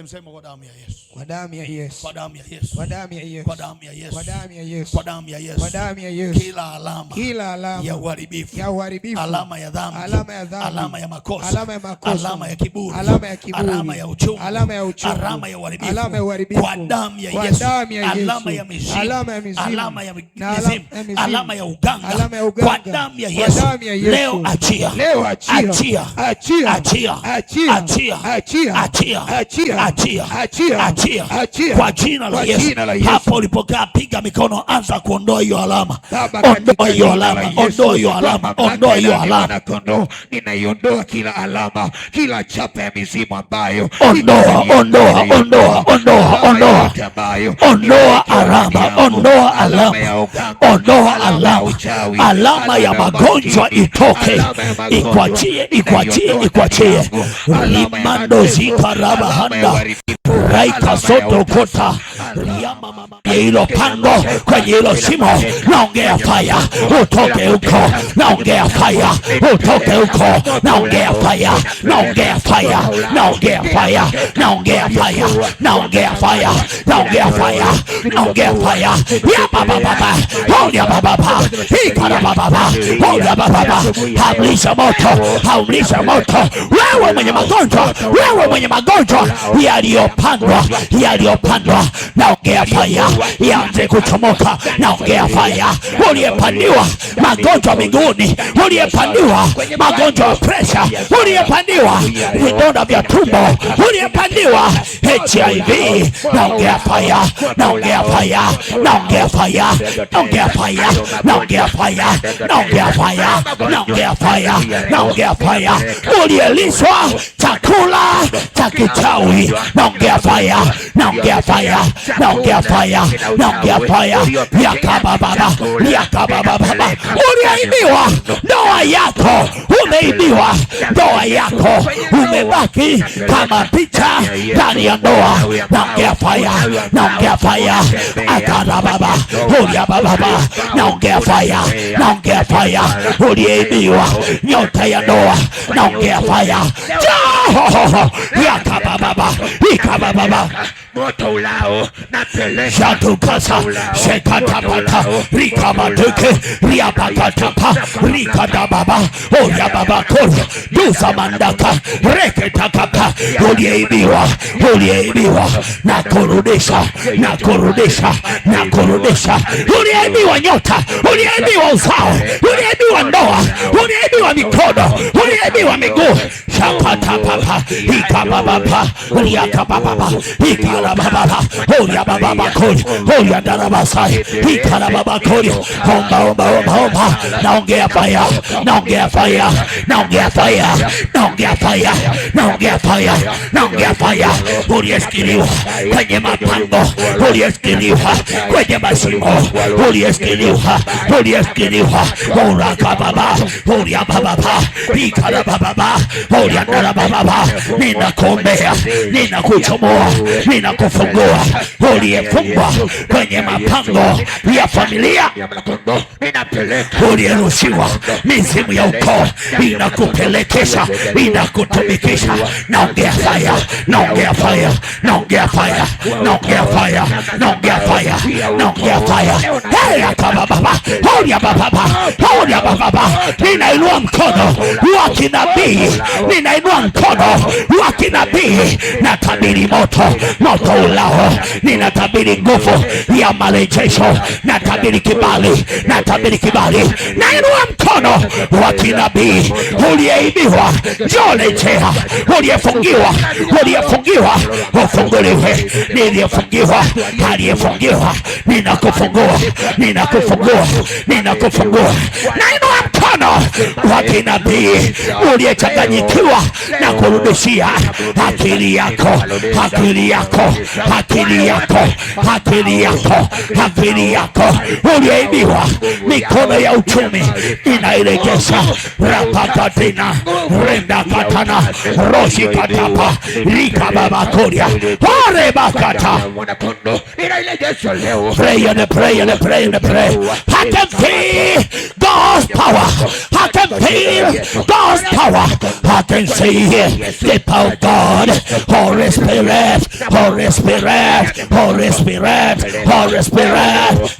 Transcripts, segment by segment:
Msema kwa damu ya Yesu. Kwa damu ya Yesu. Kwa damu ya Yesu. Kwa damu ya Yesu. Kwa damu ya Yesu. Kwa damu ya Yesu. Kwa damu ya Yesu. Kwa damu ya Yesu. Kila alama ya uharibifu, alama ya dhambi, alama ya makosa, alama ya kiburi, alama ya uchungu, alama ya uharibifu, kwa damu ya Yesu, alama ya mizimu, alama ya mizimu, alama ya uganga, kwa damu ya Yesu. Leo achia, achia, achia, achia, achia kwa jina la Yesu. Hapo ulipokaa piga mikono, anza kuondoa hiyo alama. Ondoa hiyo alama, ondoa hiyo alama, ondoa hiyo alama. Ninaiondoa kila alama, kila chapa ya mizimu ambayo ondoa alama, ondoa alama, ondoa alama. Alama ya magonjwa itoke, ikuachie, ikuachie, ikuachie. Limando zikaraba handa raika soto kota hilo pango kwenye hilo shimo, naongea fire utoke huko, naongea fire utoke huko, naongea fire, naongea fire, naongea fire, naongea fire, naongea fire, naongea fire, naongea fire ya baba baba, ya baba baba, ikara baba, ya baba baba. Hamlisha moto, hamlisha moto. Wewe mwenye magonjwa, wewe mwenye magonjwa yaliyopandwa, yaliyopandwa, naongea fire yaanze kuchomoka, naongea fire. Uliyepandiwa magonjwa miguuni, uliyepandiwa magonjwa ya pressure, uliyepandiwa vidonda vya tumbo, uliyepandiwa HIV, naongea fire, naongea fire, naongea fire, naongea fire, naongea fire, naongea fire, naongea fire, naongea fire. Uliyelishwa chakula cha kichawi, naongea fire, naongea fire, naongea fire, naongea fire ya baba baba, ya baba baba. Uliyeibiwa ndoa yako, umeibiwa ndoa yako, umebaki kama picha ndani ya ndoa, naongea fire, naongea fire akara baba, ya baba baba, naongea fire, naongea fire. Uliyeibiwa nyota ya ndoa, naongea fire ya baba baba, ikaba baba. Moto ulao napeleka shatukasa shekatapata rikamateke riapakatapa rikadababa oya baba koro dusa mandaka reketakapa. Uliyeibiwa, uliyeibiwa na kurudisha, na kurudisha, na kurudisha. Uliyeibiwa nyota, uliyeibiwa uzao, uliyeibiwa ndoa, uliyeibiwa mikono, uliyeibiwa miguu, shakatapapa ikabababa riakabababa ikabababa. Oya baba bakori, oya darabasai, ikara baba kori. Omba, omba, omba, omba. Naongea fire, naongea fire, naongea fire, naongea fire, naongea fire, naongea fire. Uliyeskiliwa kwenye mapango, uliyeskiliwa kwenye mashimo, uliyeskiliwa, uliyeskiliwa. Oraka baba, oya baba baba, ikara baba baba, oya darababa. Ninakuombea, ninakuchomoa, kufungua. Uliyefungwa kwenye mapango ya familia, uliyerushiwa mizimu ya ukoo, inakupelekesha, inakutumikisha. Naongea fire, naongea fire, naongea fire, naongea fire, naongea fire, naongea fire. Hey baba baba, oya baba baba, oya baba baba. Ninainua mkono wa kinabii, ninainua mkono wa kinabii. Natabiri moto, moto ulao. Ninatabiri nguvu ya marejesho, natabiri kibali, natabiri kibali. Nainua mkono wa kinabii. Uliyeibiwa njoo rejea, uliyefungiwa, uliyefungiwa ufunguliwe, niliyefungiwa, aliyefungiwa ninakufungua, ninakufungua, ninakufungua. Nainua mkono wa kinabii. Uliyechanganyikiwa na kurudishia akili yako, akili yako, akili yako, akili yako, akili yako. Uliyeibiwa mikono ya uchumi inairejesha. Rapakatina renda katana roshi katapa rika baba koria ore bakata. Pray and pray and pray and pray. I can feel God's power. I can feel God's power. I can see the power of God. Holy Spirit, Holy Spirit, Holy Spirit, Holy Spirit.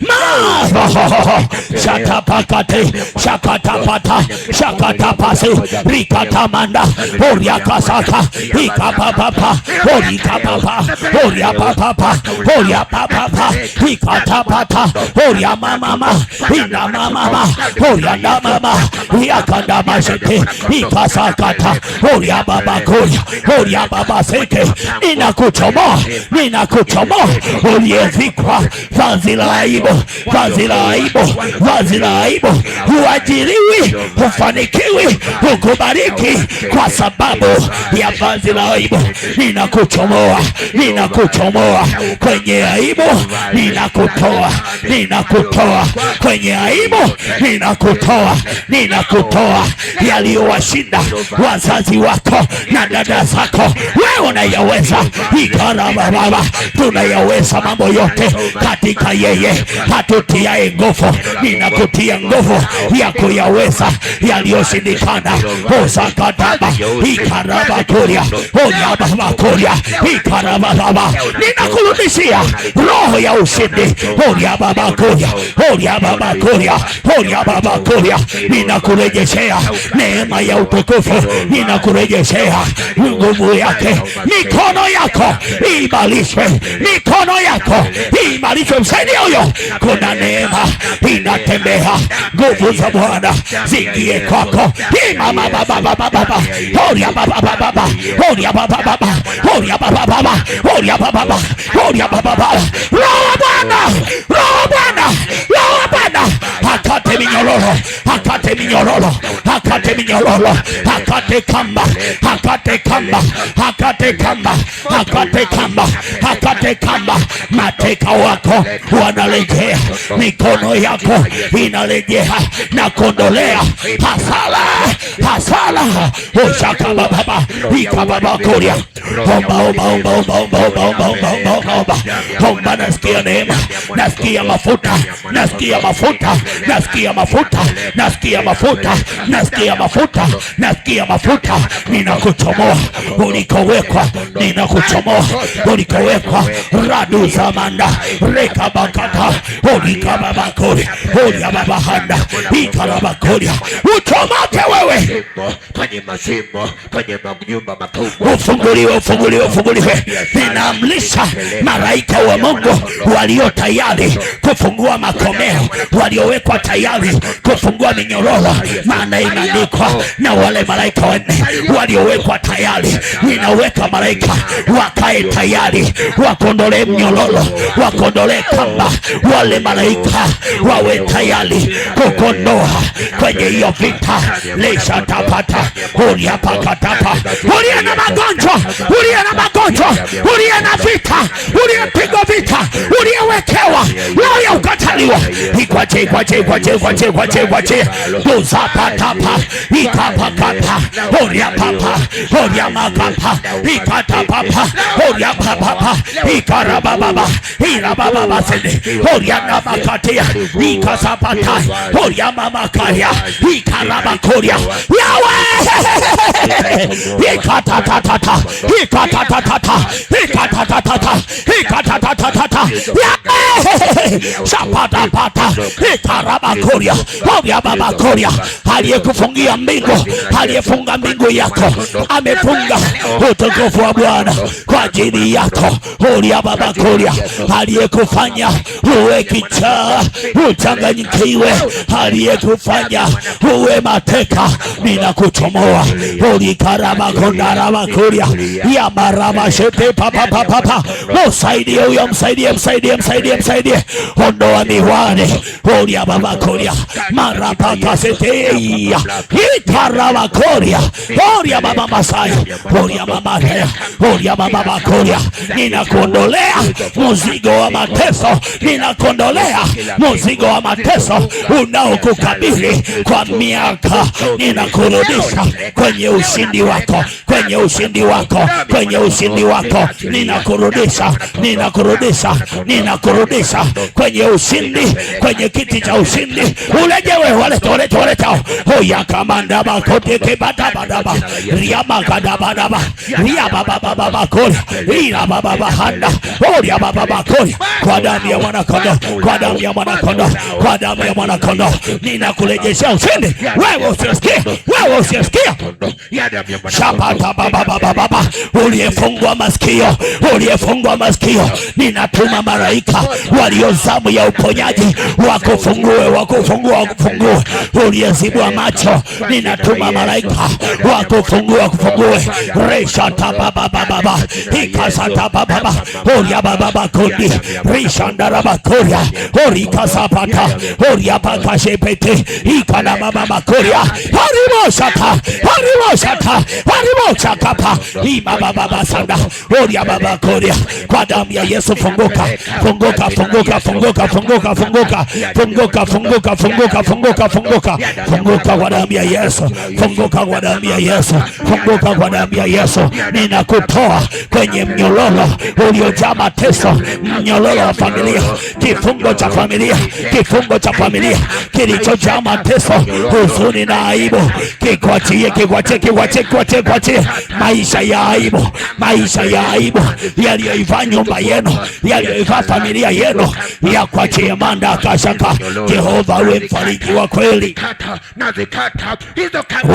Shakapakati, Shakatapata, Shakatapasi, Rikatamanda, Oriakasaka, Ikapapa, Orikapapa, Oriapapa, Oriapapa, Ikatapata, Oriamama, Inamama, Orianamama, Iakandamashete, Ikasakata, Oriababakuri, Oriababaseke, Inakuchomo, Ninakuchomo, Orievikwa, Vazilaibo, Vazilaibo, Vazilaibo, huajiriwi, hufanikiwi, hukubariki kwa sababu ya vazi la aibu. Ninakuchomoa, ninakuchomoa kwenye aibu, ninakutoa, ninakutoa kwenye aibu, ninakutoa, ninakutoa yaliyowashinda wazazi wako na dada zako. Wewe unayaweza, ikaraba baba, tunayaweza mambo yote katika yeye hatutiaye nguvu. Ninakutia nguvu ya kuyaweza yaliyoshindikana. Osakataba, ikaraba kuria, onyababa kuria, ikaraba baba. Ninakurudishia roho ya ushindi. Onyababa kuria, onyababa kuria, onyababa kuria. Ninakurejeshea neema ya utukufu. Ninakurejeshea nguvu yake. Mikono yako imarishwe, mikono yako imarishwe. Msaidie huyo. Kuna neema inatembea, nguvu za Bwana zingie kwako. Mama baba baba baba, oria baba baba, oria baba baba, oria baba baba, oria baba baba, oria baba baba. Roho Bwana, Roho Bwana, Roho Bwana, akate minyororo, akate minyororo, akate minyororo, akate kamba, akate kamba, akate kamba, akate kamba, akate kamba. Mateka wako wanarejea, mikono yako inarejea na kondolea hasala, hasala. Oshaka baba, ikababa kuria. Omba, omba, omba, omba, omba, omba, omba, omba, omba, omba, omba. Omba, nasikia neema, nasikia mafuta, nasikia mafuta, nasikia mafuta, nasikia mafuta, nasikia mafuta, nasikia mafuta. Ninakuchomoa ulikowekwa, ninakuchomoa ulikowekwa. Radu zamanda, rekabakata, ulikababakuri, uliababahanda, ikarabakuria. Uchomoke wewe kwenye mashimo, kwenye nyumba makubwa. Ufunguliwe, ufunguliwe, ufunguliwe. Ninaamrisha malaika wa Mungu walio tayari kufungua makomeo, waliowekwa tayari kufungua minyororo, maana imeandikwa na wale malaika wanne waliowekwa tayari. Ninaweka malaika wakae tayari, wakondole mnyororo, wakondole kamba. Wale malaika wawe tayari kukondoa kwenye hiyo vita. Lesha tapata, ulia pakatapa, ulia na magonjwa, ulia na magonjwa, ulia na vita, ulia pigo vita, ulia wekewa, ulia ukataliwa. Ikwache, ikwache, ikwache, ikwache, ikwache, ikwache. Uzapatapa, ikapakapa, ulia papa, ulia makapa, ikatapapa, ulia papapa, ikarabababa, irabababa sende, ulia namakatia, ikasapata, ulia mamakaya, ikarabakoria. Yahweh! Ikatatata, ikatatata, ikatatata, ikatatata. Yahweh! Shapatapata, ikarabakoria, obiababakoria. Aliyekufungia mbingu, aliyefunga mbingu yako, amefunga utukufu wa Bwana kwa ajili yako. Obiababakoria, aliyekufanya uwe kichaa, uchanganyikiwe, aliyekufanya uwe mateka, ninakuchomoa. Ulikarabakondarabakuria, yamarabashete papapapapa. Msaidie huyo, msaidie, msaidie, msaidie, msaidie. Ondoa miwani. Uliababakuria, marapakaseteia, ikarabakuria, oria baba masaya, oria mama rea, oria baba bakuria. Ninakuondolea mzigo wa mateso, ninakuondolea mzigo wa mateso unaokukabili kwa miaka. Ninakurudisha kwenye ushindi wako, kwenye ushindi wako, kwenye ushindi wako. Ninakurudisha, ninakurudisha, ninakurudisha kwenye ushindi, kwenye kiti cha ushindi. Ulejewe waleta hoya kamanda bakote kebata badaba ria magada badaba ria baba bakoli ira baba handa hoya baba bakoli kwa damu ya mwana kondoo, kwa damu ya mwana kondoo, kwa damu ya mwana kondoo ninakurejesha ushindi. Wewe usisikie, wewe usisikie shapata baba uliyefungwa masikio, uliyefungwa masikio, ninatuma malaika waliozamu ya uponyaji wakufungue, wakufungue. Uliyezibwa macho, ninatuma malaika wakufungue. Resha baba ikasata baba oria baba kodi rishanda bakoria orika sapata oria baka shepete ikana baba koria harimo shaka ima baba sanda oria baba koria. Kwa damu ya Yesu funguka kwa damu ya Yesu, funguka kwa damu ya Yesu, funguka kwa damu ya Yesu. Ninakutoa kwenye mnyororo uliojaa mateso, mnyororo wa familia, kifungo cha familia, kifungo cha familia kilichojaa mateso, huzuni na aibu. Kikwachie maisha ya aibu, maisha ya aibu yaliyoiva nyumba yenu, yaliyoiva familia yenu, ya kwachie manda akashaka. Jehova we mfariji wa kweli.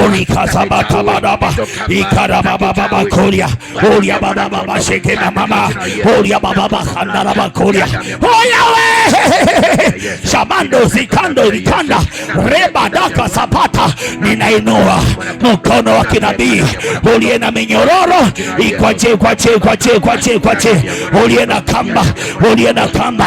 Ulikasabata badaba ikaraba baba koria oria baba shekema mama oria baba khandara bakoria oya we shamando zikando likanda reba daka sapata. Ninainua mkono wa kinabii uliye na minyororo ikwache uliye na kamba, uliye na kamba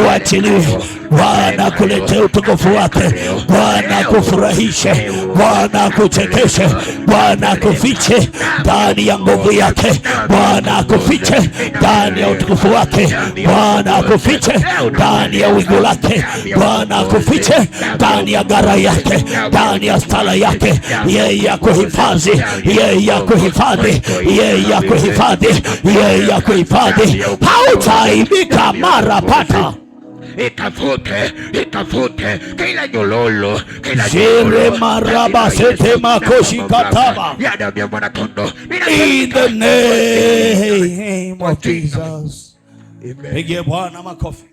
uachiliwe. Bwana kulete utukufu wake, Bwana kufurahishe, Bwana kuchekeshe, Bwana kufiche ndani ya nguvu yake, Bwana kufiche ndani ya utukufu wake, Bwana kufiche ndani ya wingu lake, Bwana kufiche ndani ya gara yake, ndani ya stala yake. Yeye ya kuhifadhi, yeye ya kuhifadhi, yeye ya kuhifadhi, yeye ya kuhifadhi. Hautaibika mara pata. Ikafute kila nyololo, Jere maraba sete makoshi kataba. In the name of Jesus. Pigie Bwana makofi.